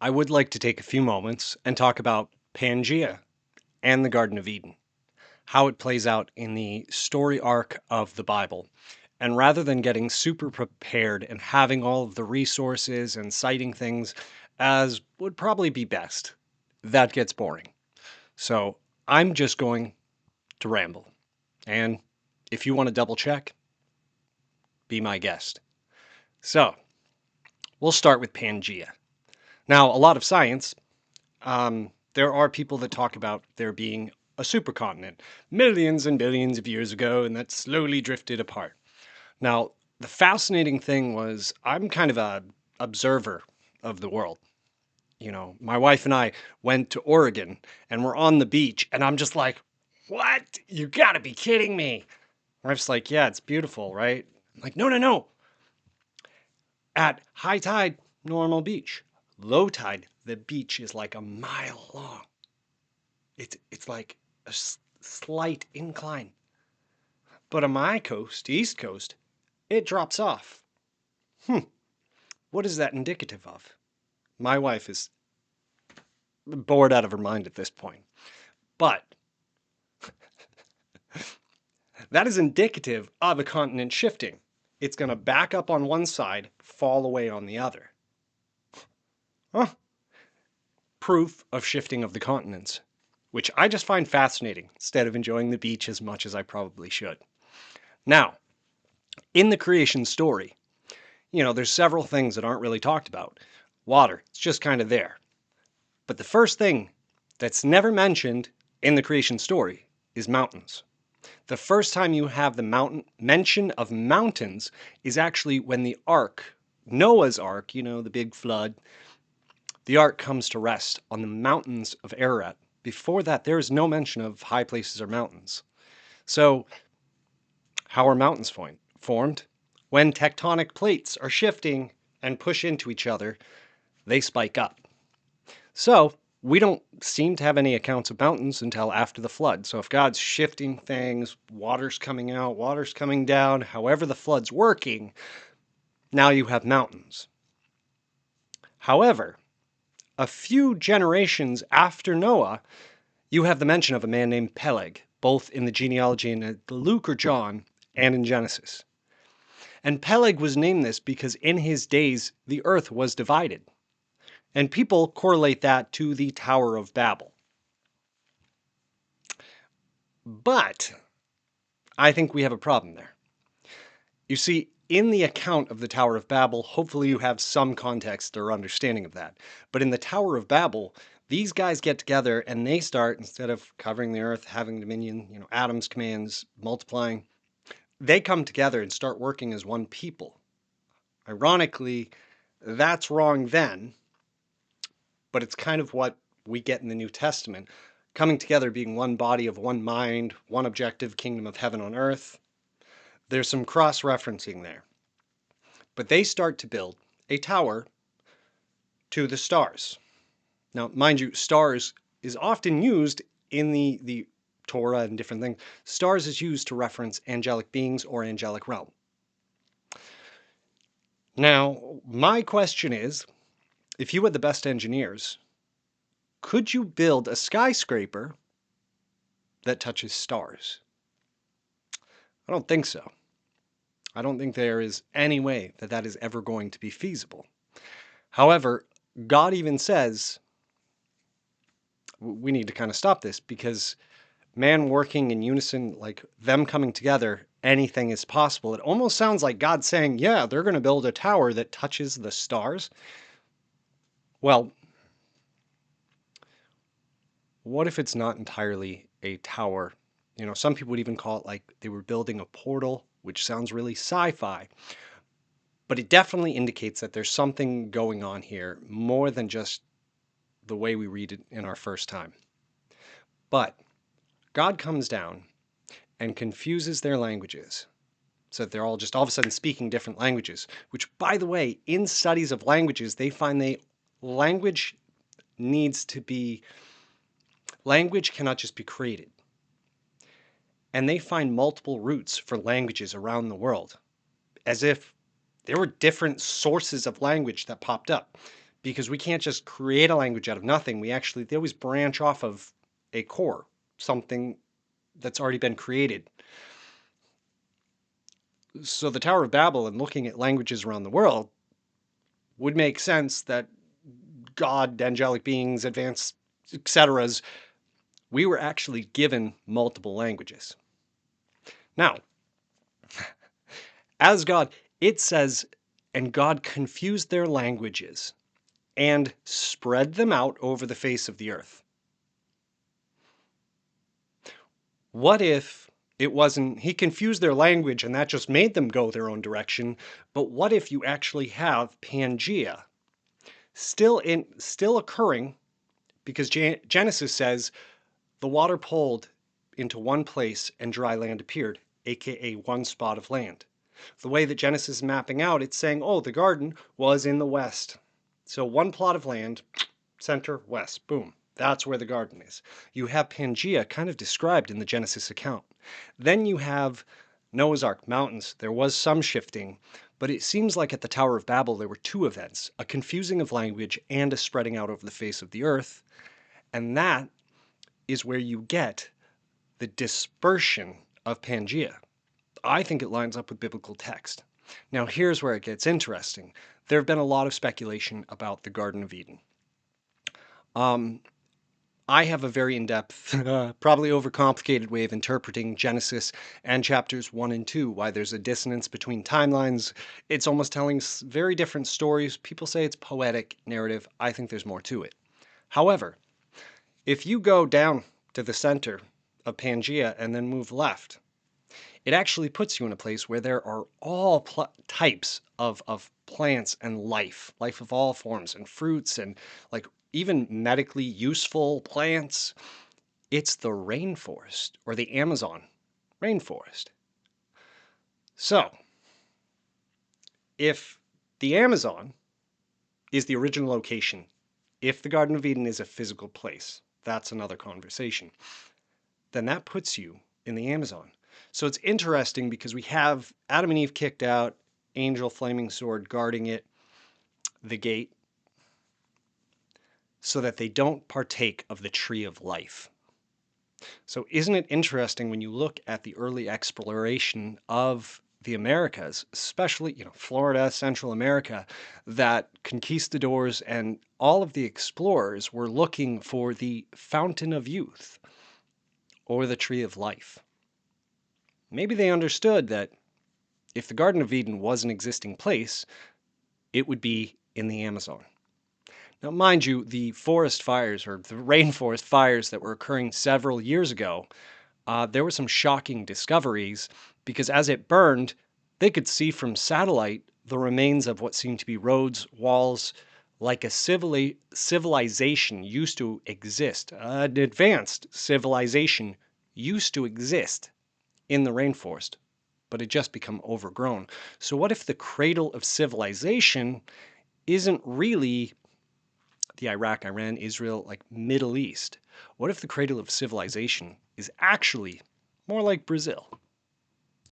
I would like to take a few moments and talk about Pangea and the Garden of Eden, how it plays out in the story arc of the Bible. And rather than getting super prepared and having all of the resources and citing things as would probably be best, that gets boring. So I'm just going to ramble. And if you want to double check, be my guest. So we'll start with Pangea. Now, a lot of science, there are people that talk about there being a supercontinent millions and billions of years ago and that slowly drifted apart. Now, the fascinating thing was I'm kind of a observer of the world. My wife and I went to Oregon and we're on the beach and I'm just like, "What? You got to be kidding me." My wife's like, "Yeah, it's beautiful, right?" I'm like, "No, no, no. At high tide, normal beach. Low tide, the beach is like a mile long. It's like a slight incline. But on my coast, East Coast, it drops off. What is that indicative of?" My wife is bored out of her mind at this point. But that is indicative of a continent shifting. It's going to back up on one side, fall away on the other. Huh. Proof of shifting of the continents, which I just find fascinating instead of enjoying the beach as much as I probably should. Now, in the creation story, there's several things that aren't really talked about. Water, it's just kind of there. But the first thing that's never mentioned in the creation story is mountains. The first time you have the mention of mountains is actually when the ark, Noah's ark, the big flood, the ark comes to rest on the mountains of Ararat. Before that, there is no mention of high places or mountains. So, how are mountains formed? When tectonic plates are shifting and push into each other, they spike up. So, we don't seem to have any accounts of mountains until after the flood. So, if God's shifting things, water's coming out, water's coming down, however the flood's working, now you have mountains. However, a few generations after Noah, you have the mention of a man named Peleg, both in the genealogy in Luke or John and in Genesis. And Peleg was named this because in his days the earth was divided. And people correlate that to the Tower of Babel. But I think we have a problem there. You see, in the account of the Tower of Babel, hopefully you have some context or understanding of that. But in the Tower of Babel, these guys get together and they start, instead of covering the earth, having dominion, Adam's commands, multiplying, they come together and start working as one people. Ironically, that's wrong then, but it's kind of what we get in the New Testament. Coming together, being one body of one mind, one objective, kingdom of heaven on earth. There's some cross-referencing there. But they start to build a tower to the stars. Now, mind you, stars is often used in the Torah and different things. Stars is used to reference angelic beings or angelic realm. Now, my question is, if you had the best engineers, could you build a skyscraper that touches stars? I don't think so. I don't think there is any way that that is ever going to be feasible. However, God even says we need to kind of stop this because man working in unison, like them coming together, anything is possible. It almost sounds like God saying, yeah, they're going to build a tower that touches the stars. Well, what if it's not entirely a tower? Some people would even call it like they were building a portal, which sounds really sci-fi. But it definitely indicates that there's something going on here more than just the way we read it in our first time. But God comes down and confuses their languages so that they're all of a sudden speaking different languages, which, by the way, in studies of languages, they find language cannot just be created. And they find multiple roots for languages around the world, as if there were different sources of language that popped up. because we can't just create a language out of nothing. They always branch off of a core, something that's already been created. So the Tower of Babel and looking at languages around the world would make sense that God, angelic beings, advanced, etc., we were actually given multiple languages. Now, as God, it says, and God confused their languages and spread them out over the face of the earth. What if it wasn't, he confused their language and that just made them go their own direction, but what if you actually have Pangea still occurring, because Genesis says the water pulled into one place and dry land appeared, aka one spot of land. The way that Genesis is mapping out, it's saying, oh, the garden was in the west. So one plot of land, center, west, boom. That's where the garden is. You have Pangea kind of described in the Genesis account. Then you have Noah's Ark, mountains. There was some shifting, but it seems like at the Tower of Babel there were two events, a confusing of language and a spreading out over the face of the earth. And that is where you get the dispersion of Pangea. I think it lines up with biblical text. Now, here's where it gets interesting. There have been a lot of speculation about the Garden of Eden. I have a very in-depth, probably overcomplicated way of interpreting Genesis and chapters 1 and 2, why there's a dissonance between timelines. It's almost telling very different stories. People say it's poetic narrative. I think there's more to it. However, if you go down to the center of Pangea and then move left, it actually puts you in a place where there are all types of plants and life of all forms, and fruits, and like even medically useful plants. It's the rainforest, or the Amazon rainforest. So, if the Amazon is the original location, if the Garden of Eden is a physical place, that's another conversation, then that puts you in the Amazon. So it's interesting because we have Adam and Eve kicked out, angel flaming sword guarding it, the gate, so that they don't partake of the tree of life. So isn't it interesting when you look at the early exploration of the Americas, especially, Florida, Central America, that conquistadors and all of the explorers were looking for the fountain of youth or the tree of life. Maybe they understood that if the Garden of Eden was an existing place, it would be in the Amazon. Now, mind you, the forest fires, or the rainforest fires that were occurring several years ago, there were some shocking discoveries because as it burned, they could see from satellite the remains of what seemed to be roads, walls, like a civilization used to exist. An advanced civilization used to exist in the rainforest, but it just become overgrown. So what if the cradle of civilization isn't really the Iraq, Iran, Israel, like Middle East? What if the cradle of civilization is actually more like Brazil?